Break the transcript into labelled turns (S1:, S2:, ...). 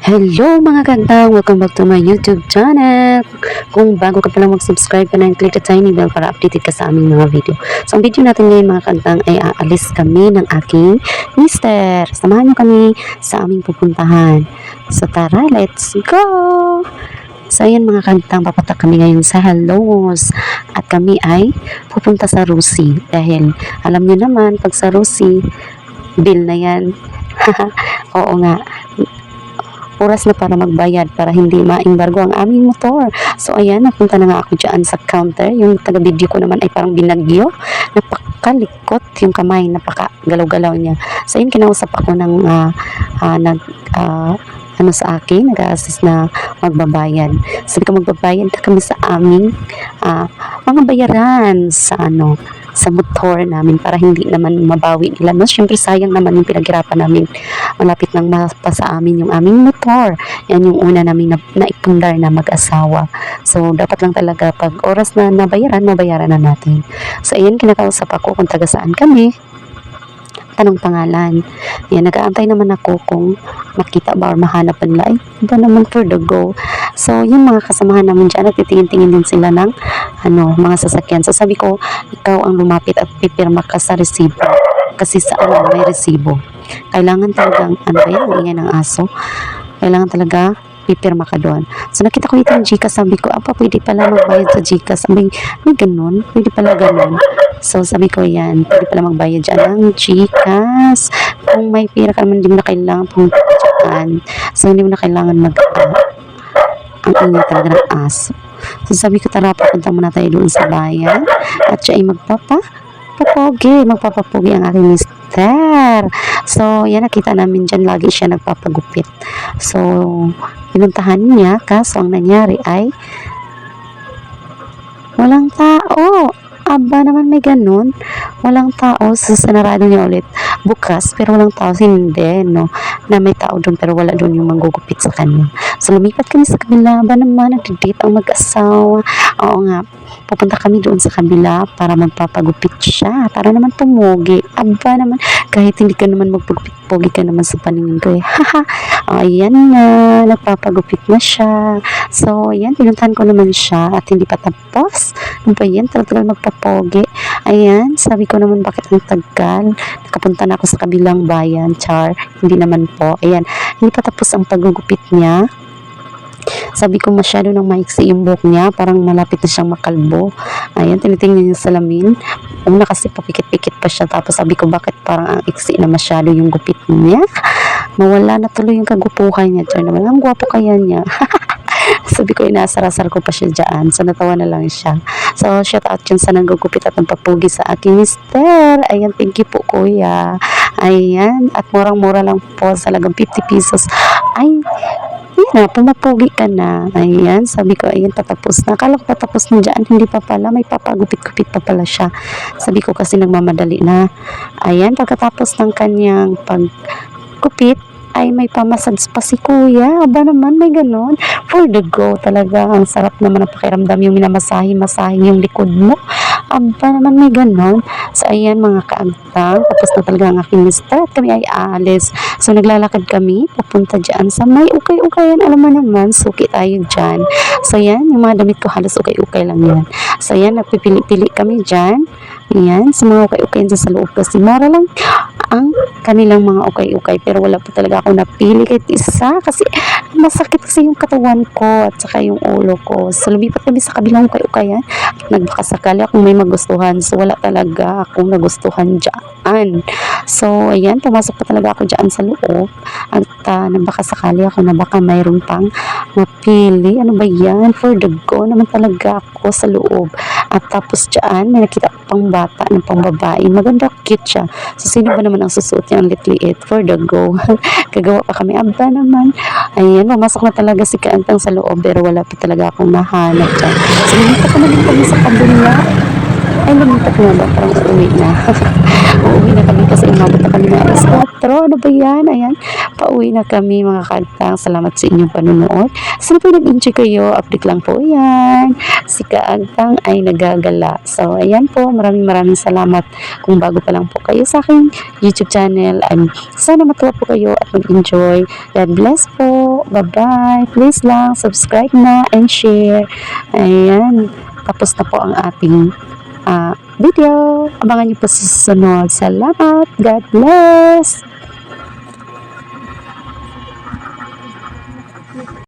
S1: Hello mga kantang! Welcome back to my YouTube channel! Kung bago ka palang mag-subscribe ka na, click the tiny bell para updated ka sa aming mga video. So ang video natin ngayon mga kantang ay aalis kami ng aking mister. Samahan niyo kami sa aming pupuntahan. So tara, let's go! So ayan mga kantang, papatak kami ngayon sa Halos at kami ay pupunta sa Rusi dahil alam niyo naman pag sa Rusi, bill na yan. Oo nga, oras na para magbayad para hindi ma-embargo ang aming motor. So ayan, napunta na nga ako dyan sa counter. Yung taga-video ko naman ay parang binagyo. Napakalikot yung kamay, napaka-galaw-galaw niya. So ayan, kinausap ako ng ano sa akin, nag-a-assist na magbabayad. Sabi ko magbabayad na kami sa aming mga bayaran sa motor namin para hindi naman mabawi nila. No? Siyempre sayang naman yung pinaghirapan namin. Malapit nang mapa sa amin yung aming motor. Yan yung una namin naipundar na mag-asawa. So dapat lang talaga pag oras na nabayaran na natin. So ayan, kinakausap ako kung taga saan kami. Tanong pangalan. Yan, nag-aantay naman ako kung makita ba or mahanap nila. Ay, iba naman for the go. So, yung mga kasamahan namin dyan, nagtitingin-tingin din sila ng mga sasakyan. So, sabi ko, ikaw ang lumapit at pipirma ka sa resibo. Kasi sa may resibo. Kailangan talagang, ingay ng aso. Kailangan talaga pipirma ka doon. So, nakita ko itong Gcash. Sabi ko, pwede pala magbayad sa Gcash. Sabi, may ganun. Pwede pala ganun. So, sabi ko yan, pwede pala magbayad dyan ng Gcash. Kung may pira ka naman, hindi mo na kailangan pumunta dyan. So, hindi mo na kailangan ang ingay talaga ng aso. So, sabi ko, tara, papunta muna tayo doon sa bayan. At siya ay magpapapogi ang aking mister. So, yan, nakita namin dyan, lagi siya nagpapagupit. So, pinuntahan niya, kaso ang nangyari ay walang tao. Aba naman, may ganun. Walang tao. So, sanarado niya ulit bukas, pero walang tao. Hindi, no? Na may tao doon, pero wala doon yung manggugupit sa kanya. So, lumipat kami sa kabila. Aba naman, nag-date ang mag-asawa. Oo nga, pupunta kami doon sa kabila para magpapagupit siya. Para naman tumugi. Aba naman, kahit hindi ka naman magpagupit, pogi ka naman sa paningin ko eh. Haha. Ayan na, nagpapagupit na siya. So, ayan, pinuntahan ko naman siya at hindi pa tapos. Ano ba yan? Talagang magpapogi. Ayan, sabi ko naman bakit ang tagal. Nakapunta na ako sa kabilang bayan, char. Hindi naman po. Ayan, hindi pa tapos ang paggugupit niya. Sabi ko masyado nang maiksi yung buhok niya. Parang malapit na siyang makalbo. Ayan, tinitingnan niya sa salamin. Una kasi papikit-pikit pa siya. Tapos sabi ko bakit parang ang iksi na masyado yung gupit niya. Mawala na tuloy yung kagupuhan niya. Char naman, ang gwapo kaya niya. Sabi ko, inasar-asar ko pa siya dyan. So, natawa na lang siya. So, shout out yun sa nanggugupit at nagpapugi sa aking mister. Ayan, thank you po, kuya. Ayan, at murang-mura lang po. Salagang 50 pesos. Ay, yan na, pumapugi ka na. Ayan, sabi ko, ayan, patapos na. Akala ko patapos na dyan. Hindi pa pala. May papagupit-gupit pa pala siya. Sabi ko kasi nagmamadali na. Ayan, pagkatapos ng kanyang paggupit, ay may pamasage pa si kuya. Aba naman, may ganon. For the go talaga. Ang sarap naman ang pakiramdam yung minamasahe-masahe yung likod mo. Aba naman, may ganon. So, ayan mga kaagtang. Tapos na talaga ang aking mister at kami ay aalis. So, naglalakad kami papunta dyan sa may ukay-ukayan. Alam mo naman, suki tayo dyan. So, ayan, yung mga damit ko halos ukay-ukay lang yan. So, ayan, napipili-pili kami dyan. Ayan, sa mga ukay-ukayan dyan sa loob kasi mura lang ang kanilang mga ukay-ukay, pero wala po talaga ako napili kahit isa kasi masakit kasi yung katawan ko at saka yung ulo ko. So, lumipat kami sa kabilang ukay-ukayan at nagbakasakali akong may magustuhan. So, wala talaga akong nagustuhan dyan. So, ayan, pumasok pa talaga ako dyan sa loob at nagbakasakali ako na baka mayroon pang mapili. Ano ba yan? For the go naman talaga ako sa loob. At tapos dyan, may nakita ko pang bata ng pang babae. Maganda, cute siya. So, sino ba naman ang susuot niya ang litliit? For the go. Kagawa pa kami. Aba naman. Ayan, pumasok na talaga si Kaantang sa loob pero wala pa talaga akong nahanap dyan. So, lumipat na din kami sa kabila. Ay, lumipat na ba? Parang uuwi na. Uuwi na kami kasi umabot na kami ng alas 4. Ano ba yan? Ayan, pauwi na kami mga Kaantang. Salamat sa inyong panunood. Sana po nag-enjoy kayo. Update lang po yan. Si Kaantang ay nagagala. So, ayan po. Maraming salamat. Kung bago pa lang po kayo sa aking YouTube channel, sana matuwa po kayo at mag-enjoy. God bless po. Bye-bye. Please lang, subscribe na and share. Ayan. Tapos na po ang ating video. Abangan niyo po sa susunod. Salamat. God bless.